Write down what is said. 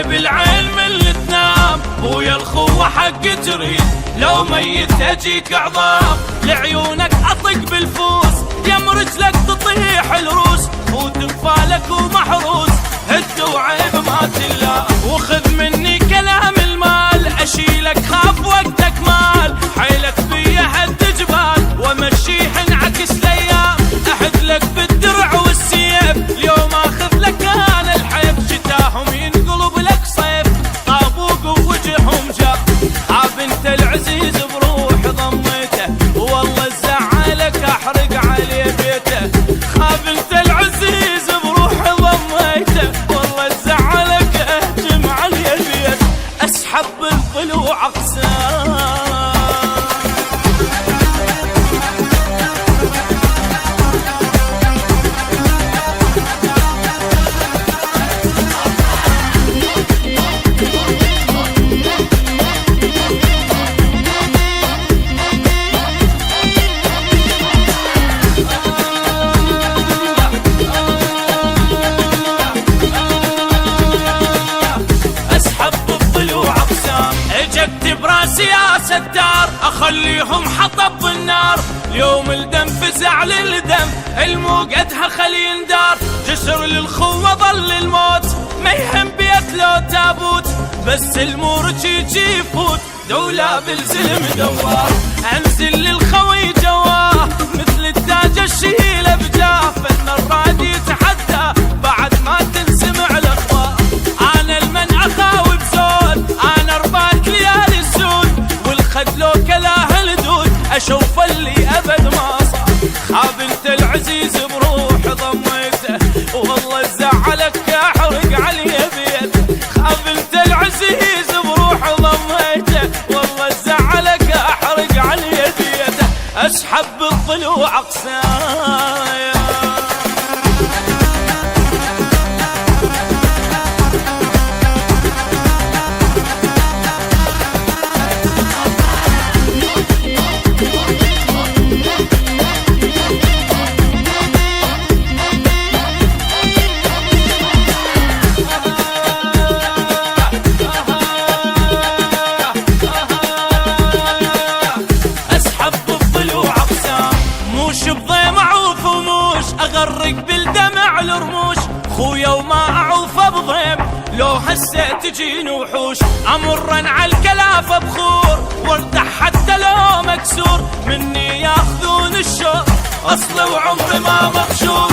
بالعين من اللي تنام. ويا الخوة حق تريد لو ميت اجيك عظام. لعيونك اطق بالفوس يم رجلك تطيح الروس. وتنفالك ومحروس هد وعيب ما تلا. وخذ مني كلام المال اشيلك خاف وقتك مال. حيلك بيا هد جبال ومشيه انعكس الايام. احد لك بالدرع والسيف اليوم اخذ لك انا الحيف. شتاهم ينقلب لك صيف طابوق ووجههم جاء. عاب انت العزيز بروح ضميته والله زعلك احرق عليه بيته. خاب انت العزيز بروح ضميته والله زعلك اهجم عليه بيته. اسحب بالضلوع اقسام. براسي يا ستار اخليهم حطب بالنار. اليوم الدم فزع للدم الموقدها خلي يندار. جسر للخوة ظل الموت ما يهم بيت لو تابوت. بس المورج يجي يفوت دولة بالزلم دوار. انزل للخوي جواه مثل التاج الشيله بجاه. فن الراد يتحدى بعد ما تنسمع الاخبار. انا المن اخاوي بزود انا رباك ليالي السود. والخد لو كلاه الدود اشوف اللي ابد ما صار. خاب انت العزيز بروح ضميته والله زعلك احرق عليه بيته. خاب انت العزيز بروح ضميته والله زعلك احرق عليه بيته. اسحب بالضلوع اقسايا. اغرق بالدمع الرموش خويا وما اعوف بضيم. لو هسه تجيني وحوش امرن على الكلافه بخور. وارتاح حتى لو مكسور مني ياخذون الشوق اصل وعمري ما مغشور.